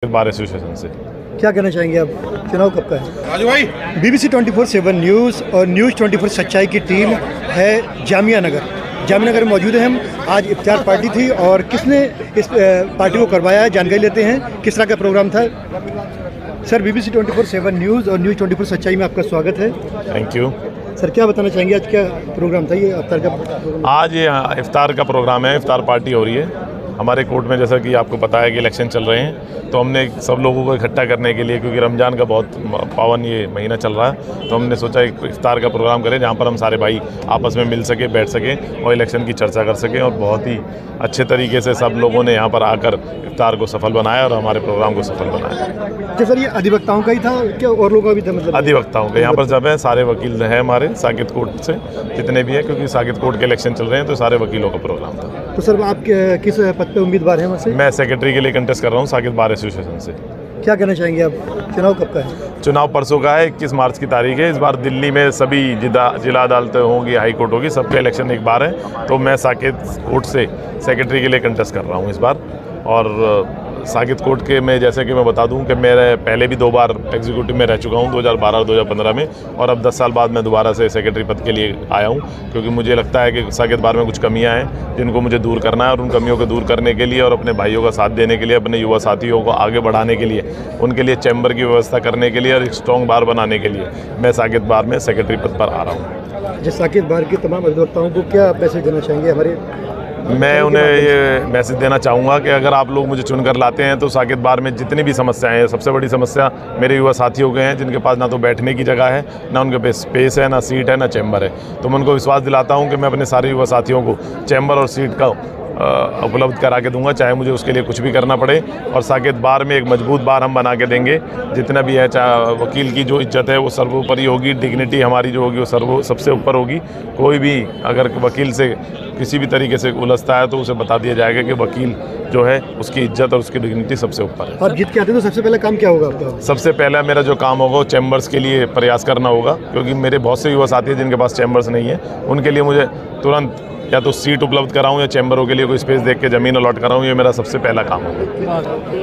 Bar association से। क्या कहना चाहेंगे आप? चुनाव कब का है? राजू भाई, BBC 24/7 न्यूज़ और न्यूज़ 24 सच्चाई की टीम है जामिया नगर में मौजूद हैं हम। आज इफ्तार पार्टी थी और किसने इस पार्टी को करवाया है, जानकारी लेते हैं। किस तरह का प्रोग्राम था? सर, BBC 24/7 न्यूज़ और न्यूज़ 24 सच्चाई में आपका स्वागत है। थैंक यू सर, क्या बताना चाहेंगे आज क्या प्रोग्राम था? ये इफ्तार का प्रोग्राम? आज ये इफ्तार का प्रोग्राम है, इफ्तार पार्टी हो रही है हमारे कोर्ट में। जैसा कि आपको पता है कि इलेक्शन चल रहे हैं, तो हमने सब लोगों को इकट्ठा करने के लिए, क्योंकि रमज़ान का बहुत पावन ये महीना चल रहा है, तो हमने सोचा एक इफ्तार का प्रोग्राम करें जहाँ पर हम सारे भाई आपस में मिल सके, बैठ सकें और इलेक्शन की चर्चा कर सकें। और बहुत ही अच्छे तरीके से सब लोगों ने यहाँ पर आकर इफ्तार को सफल बनाया और हमारे प्रोग्राम को सफल बनाया। क्या सर, ये अधिवक्ताओं का ही था क्या और लोगों का भी था? मतलब अधिवक्ताओं के यहाँ पर जब है सारे वकील हैं हमारे साकेत कोर्ट से जितने भी हैं, क्योंकि साकेत कोर्ट के इलेक्शन चल रहे हैं, तो सारे वकीलों का प्रोग्राम था। तो सर, आप किस पद पे उम्मीदवार हैं वहाँ से? मैं सेक्रेटरी के लिए कंटेस्ट कर रहा हूँ साकेत बार एसोसिएशन से। क्या कहना चाहेंगे आप? चुनाव कब का है? चुनाव परसों का है, 21 मार्च की तारीख है। इस बार दिल्ली में सभी जिला अदालतें होंगी, हाई कोर्ट होगी, सबके इलेक्शन एक बार है, तो मैं साकेत कोर्ट से सेक्रेटरी के लिए कंटेस्ट कर रहा हूँ इस बार। और साकेत कोर्ट के में जैसे कि मैं बता दूं कि मैं पहले भी 2 बार एग्जीक्यूटिव में रह चुका हूं, 2012 और 2015 में, और अब 10 साल बाद मैं दोबारा से सेक्रेटरी पद के लिए आया हूं, क्योंकि मुझे लगता है कि साकेत बार में कुछ कमियां हैं जिनको मुझे दूर करना है, और उन कमियों को दूर करने के लिए और अपने भाइयों का साथ देने के लिए, अपने युवा साथियों को आगे बढ़ाने के लिए, उनके लिए चैम्बर की व्यवस्था करने के लिए और एक स्ट्रॉन्ग बार बनाने के लिए मैं साकेत बार में सेक्रेटरी पद पर आ रहा हूँ। जिस साकेत बार के तमाम अधिवक्ताओं को क्या मैसेज देना चाहेंगे? हमारे मैं उन्हें ये मैसेज देना चाहूँगा कि अगर आप लोग मुझे चुनकर लाते हैं तो साकेत बार में जितनी भी समस्याएं हैं, सबसे बड़ी समस्या मेरे युवा साथियों के हैं, जिनके पास ना तो बैठने की जगह है, ना उनके पास स्पेस है, ना सीट है, ना चैम्बर है। तो मैं उनको विश्वास दिलाता हूँ कि मैं अपने सारे युवा साथियों को चैम्बर और सीट का उपलब्ध करा के दूंगा, चाहे मुझे उसके लिए कुछ भी करना पड़े। और साकेत बार में एक मजबूत बार हम बना के देंगे। जितना भी है, चाहे वकील की जो इज्जत है वो सर्वोपरि होगी, डिग्निटी हमारी जो होगी वो सबसे ऊपर होगी। कोई भी अगर वकील से किसी भी तरीके से उलझता है तो उसे बता दिया जाएगा कि वकील जो है उसकी इज्जत और उसकी डिग्निटी सबसे ऊपर है। आप जीत के आते हैं तो सबसे पहला काम क्या होगा आपका? सबसे पहला मेरा जो काम होगा वो चैम्बर्स के लिए प्रयास करना होगा, क्योंकि मेरे बहुत से युवा साथी हैं जिनके पास चैम्बर्स नहीं है। उनके लिए मुझे तुरंत या तो सीट उपलब्ध कराऊं या चैम्बरों के लिए कोई स्पेस देख के ज़मीन अलॉट कराऊं, ये मेरा सबसे पहला काम होगा।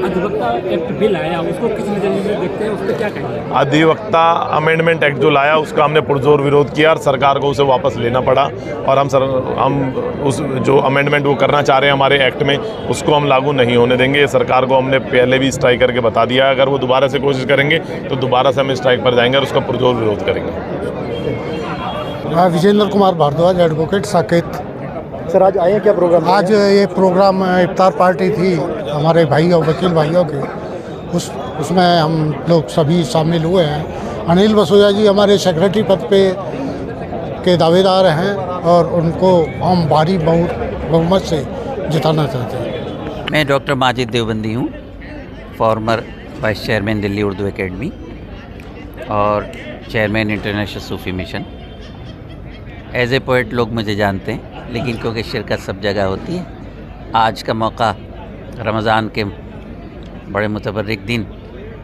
अधिवक्ता एक्ट बिल आया, उसको किस नज़रिए से देखते हैं, उस पर क्या कहेंगे? अधिवक्ता अमेंडमेंट एक्ट जो लाया उसका हमने पुरजोर विरोध किया और सरकार को उसे वापस लेना पड़ा। और हम उस जो अमेंडमेंट वो करना चाह रहे हैं हमारे एक्ट में, उसको हम लागू नहीं होने देंगे। सरकार को हमने पहले भी स्ट्राइक करके बता दिया है, अगर वो दोबारा से कोशिश करेंगे तो दोबारा से हम स्ट्राइक पर जाएंगे और उसका पुरजोर विरोध करेंगे। विजेंद्र कुमार भारद्वाज, एडवोकेट, साकेत। सर, आज आए हैं क्या प्रोग्राम? आज ये प्रोग्राम इफ्तार पार्टी थी हमारे भाइयों, वकील भाइयों के, उसमें हम लोग सभी शामिल हुए हैं। अनिल बसोया जी हमारे सेक्रेटरी पद पे के दावेदार हैं और उनको हम भारी बहुमत से जिताना चाहते हैं। मैं डॉक्टर माजिद देवबंदी हूँ, former vice chairman Delhi Urdu academy और chairman international Sufi mission. As a poet लोग मुझे जानते हैं, लेकिन क्योंकि शिरकत सब जगह होती है, आज का मौका रमज़ान के बड़े मुतबर्रिक दिन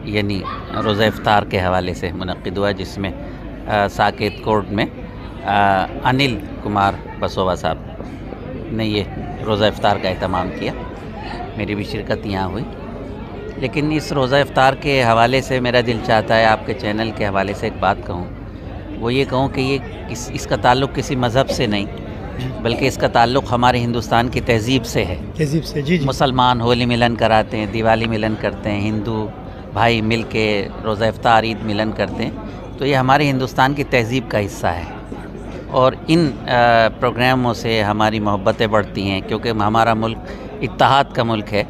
यानी रोज़ा इफ्तार के हवाले से मुनक़्क़िद हुआ, जिसमें साकेत कोर्ट में अनिल कुमार बसोवा साहब ने ये रोज़ा इफ्तार का एहतमाम किया। मेरी भी शिरकत यहाँ हुई। लेकिन इस रोज़ा इफ्तार के हवाले से मेरा दिल चाहता है आपके चैनल के हवाले से एक बात कहूँ। वो ये कहूँ कि ये इसका ताल्लुक़ किसी मज़हब से नहीं, बल्कि इसका ताल्लुक़ हमारे हिंदुस्तान की तहज़ीब से है। तहज़ीब से? जी। मुसलमान होली मिलन कराते हैं, दिवाली मिलन करते हैं, हिंदू भाई मिल के रोज़ा इफ्तार ईद मिलन करते हैं, तो ये हमारे हिंदुस्तान की तहज़ीब का हिस्सा है। और इन प्रोग्रामों से हमारी मोहब्बतें बढ़ती हैं, क्योंकि हमारा मुल्क इत्तेहाद का मुल्क है।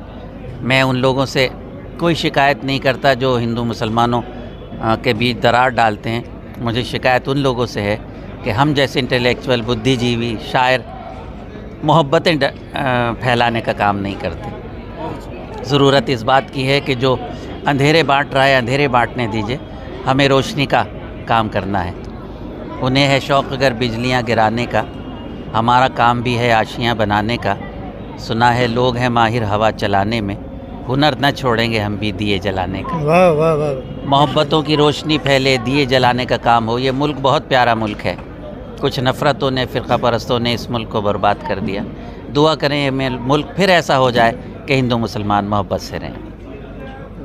मैं उन लोगों से कोई शिकायत नहीं करता जो हिंदू मुसलमानों के बीच दरार डालते हैं। मुझे शिकायत उन लोगों से है कि हम जैसे इंटेलेक्चुअल, बुद्धिजीवी, शायर मोहब्बतें फैलाने का काम नहीं करते। ज़रूरत इस बात की है कि जो अंधेरे बांट रहा है अंधेरे बांटने दीजिए, हमें रोशनी का काम करना है। उन्हें है शौक़ अगर बिजलियाँ गिराने का, हमारा काम भी है आशियाँ बनाने का। सुना है लोग हैं माहिर हवा चलाने में, हुनर न छोड़ेंगे हम भी दिए जलाने का। वाह वाह वाह। मोहब्बतों की रोशनी फैले, दिए जलाने का काम हो। ये मुल्क बहुत प्यारा मुल्क है। कुछ नफ़रतों ने, फ़िरक़ा परस्तों ने इस मुल्क को बर्बाद कर दिया। दुआ करें ये मुल्क फिर ऐसा हो जाए कि हिंदू मुसलमान मोहब्बत से रहें।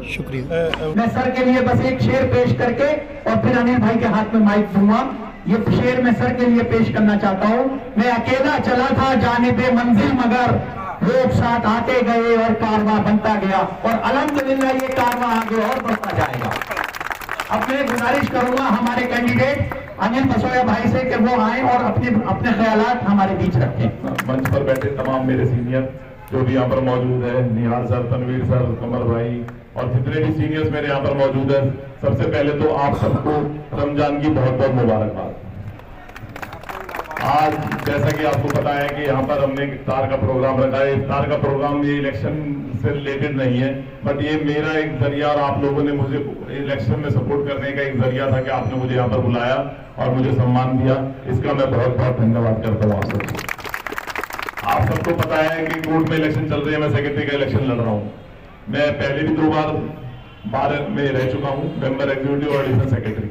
शुक्रिया। मैं सर के लिए बस एक शेर पेश करके और फिर अनिल भाई के हाथ में माइक दूंगा। ये शेर मैं सर के लिए पेश करना चाहता हूँ। मैं अकेला चला था जाने पे मंजिल, मगर लोग साथ आते गए और कारवां बनता गया, और अल्हम्दुलिल्लाह ये कारवां आगे और बढ़ता जाएगा। अब मैं गुजारिश करूंगा हमारे कैंडिडेट अनिल बसोया भाई से कि वो आए और अपने ख्यालात हमारे बीच रखें। मंच पर बैठे तमाम मेरे सीनियर जो भी यहाँ पर मौजूद है, निहाल सर, तनवीर सर, कमर भाई और जितने भी सीनियर्स मेरे यहाँ पर मौजूद हैं, सबसे पहले तो आप सबको रमजान की बहुत बहुत मुबारकबाद। आज जैसा कि आपको पता है कि यहाँ पर हमने इफ्तार का प्रोग्राम रखा है। इफ्तार का प्रोग्राम ये इलेक्शन से रिलेटेड नहीं है, बट ये मेरा एक जरिया और आप लोगों ने मुझे इलेक्शन में सपोर्ट करने का एक जरिया था कि आपने मुझे यहाँ पर बुलाया और मुझे सम्मान दिया। इसका मैं बहुत बहुत धन्यवाद करता हूँ आप सबको। आप सबको पता है कि कोर्ट में इलेक्शन चल रही है, मैं सेक्रेटरी का इलेक्शन लड़ रहा हूँ। मैं पहले भी 2 बार में रह चुका हूँ, मेंबर एग्जीक्यूटिव और एडिशनल सेक्रेटरी।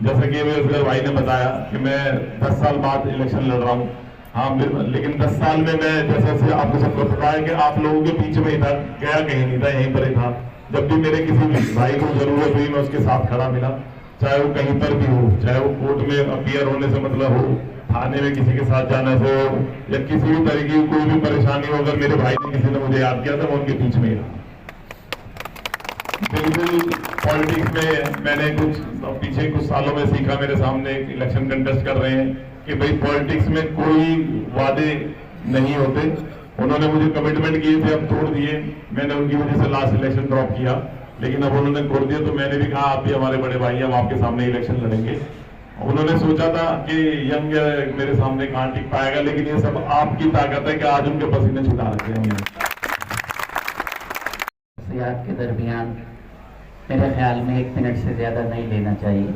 जैसा कि मेरे भाई ने बताया कि मैं 10 साल बाद इलेक्शन लड़ रहा हूँ। हाँ, लेकिन 10 साल में मैं जैसे आपको सबको पता है कि आप लोगों के बीच में ही था, गया कहीं नहीं था, यहीं पर ही था। जब भी मेरे किसी भी भाई को जरूरत हुई मैं उसके साथ खड़ा मिला, चाहे वो कहीं पर भी हो, चाहे वो कोर्ट में अपीयर होने से मतलब हो, थाने में किसी के साथ जाने से हो, या किसी भी तरीके की कोई भी परेशानी हो, अगर मेरे भाई ने किसी ने मुझे याद किया तो मैं उनके बीच में ही रहा। बिल्कुल पॉलिटिक्स में मैंने पीछे कुछ सालों में सीखा, मेरे सामने एक इलेक्शन कंटेस्ट कर रहे हैं कि भाई पॉलिटिक्स में कोई वादे नहीं होते। उन्होंने मुझे कमिटमेंट किए थे, अब तोड़ दिए। मैंने उनकी वजह से लास्ट इलेक्शन ड्रॉप किया, लेकिन अब उन्होंने तोड़ दिया तो मैंने भी कहा आप भी हमारे बड़े भाई हैं, हम आपके सामने इलेक्शन लड़ेंगे। उन्होंने सोचा था कि यंग मेरे सामने कहां टिक पाएगा, लेकिन ये सब आपकी ताकत है कि आज उनके पसीने छुटा रखे हैं। के दरमियान मेरे ख्याल में 1 मिनट से ज़्यादा नहीं लेना चाहिए।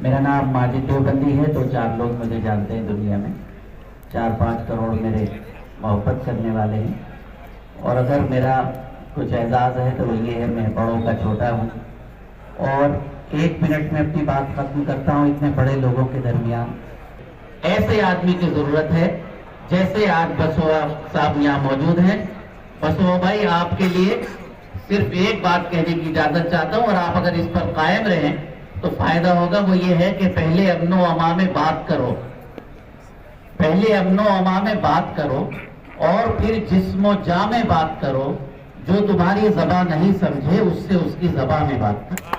मेरा नाम माजिद देवबंदी है, 2-4 लोग मुझे जानते हैं दुनिया में, 4-5 करोड़ मेरे मोहब्बत करने वाले हैं। और अगर मेरा कुछ एजाज़ है तो ये है मैं बड़ों का छोटा हूँ। और 1 मिनट में अपनी बात खत्म करता हूँ। इतने बड़े लोगों के दरमियान ऐसे आदमी की ज़रूरत है जैसे आज बसोया साहब यहाँ मौजूद हैं। बसोया भाई, आपके लिए सिर्फ एक बात कहने की इजाजत चाहता हूं और आप अगर इस पर कायम रहें तो फायदा होगा। वो ये है कि पहले अमनो अमा में बात करो, पहले अमनो अमा में बात करो और फिर जिस्मो जा में बात करो। जो तुम्हारी ज़बान नहीं समझे उससे उसकी ज़बान में बात करो।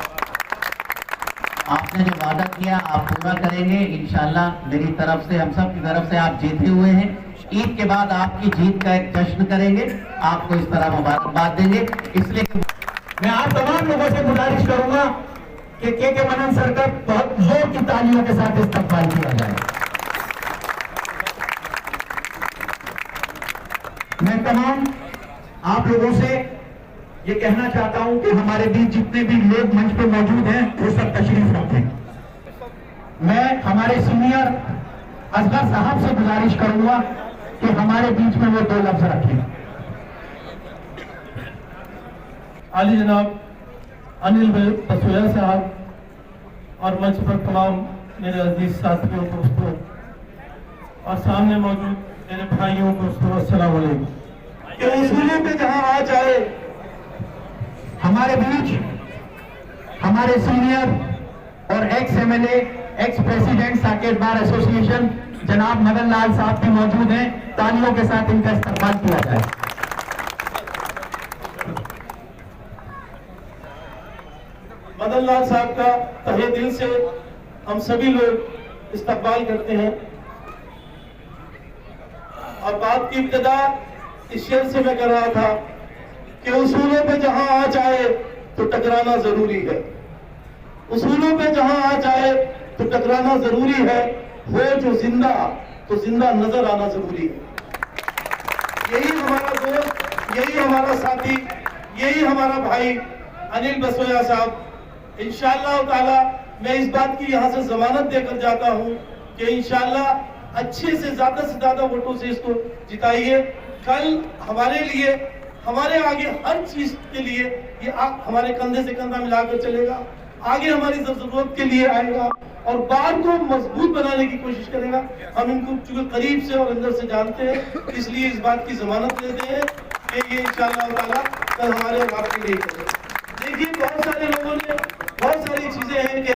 आपने जो वादा किया आप पूरा करेंगे इंशाल्लाह। मेरी तरफ से, हम सब की तरफ से आप जीते हुए हैं। ईद के बाद आपकी जीत का एक जश्न करेंगे, आपको इस तरह मुबारकबाद देंगे। इसलिए मैं आप तमाम लोगों से गुजारिश करूंगा कि के मनन सर का बहुत जोर की तालियों के साथ इस्तकबाल किया जाए। मैं तमाम आप लोगों से ये कहना चाहता हूं कि हमारे बीच जितने भी लोग मंच पर मौजूद हैं वो सब तशरीफ रखें। मैं हमारे सीनियर असगर साहब से गुजारिश करूंगा कि हमारे बीच में वो 2 लफ्ज रखें। आली जनाब अनिल बसोया साहब और मंच पर तमाम मेरे अजीज साथियों दोस्तों और सामने मौजूद मेरे भाइयों दोस्तों, अस्सलाम वालेकुम। उसूलों पे जहां आ जाए, हमारे बीच हमारे सीनियर और x MLA, ex president Saket bar association जनाब मदन लाल साहब भी मौजूद हैं। तालियों के साथ इनका इस्तकबाल किया जाए। मदन लाल साहब का तहे दिल से हम सभी लोग इस्तकबाल करते हैं। और बात की इब्तिदा इस शेर से मैं कर रहा था कि उसूलों पे जहां आ जाए तो टकराना जरूरी है। उसूलों पे जहां आ जाए तो टकराना जरूरी है। हो जो जिंदा तो जिंदा नजर आना जरूरी है। यही हमारा दोस्त, यही हमारा साथी, यही हमारा भाई अनिल बसोया साहब। इंशाअल्लाह ताला मैं इस बात की यहाँ से जमानत देकर जाता हूँ कि इंशाअल्लाह अच्छे से ज्यादा वोटों से इसको जिताइए। कल हमारे लिए, हमारे आगे हर चीज के लिए ये हमारे कंधे से कंधा मिलाकर चलेगा। आगे हमारी जरूरत के लिए आएगा और बार को मजबूत बनाने की कोशिश करेगा। हम इनको चूंकि करीब से और अंदर से जानते हैं, इसलिए इस बात की जमानत देते हैं कि ये इंशाअल्लाह ताला कल हमारे और आपके लिए करेगा। देखिए बहुत सारे लोगों ने बहुत सारी चीजें हैं कि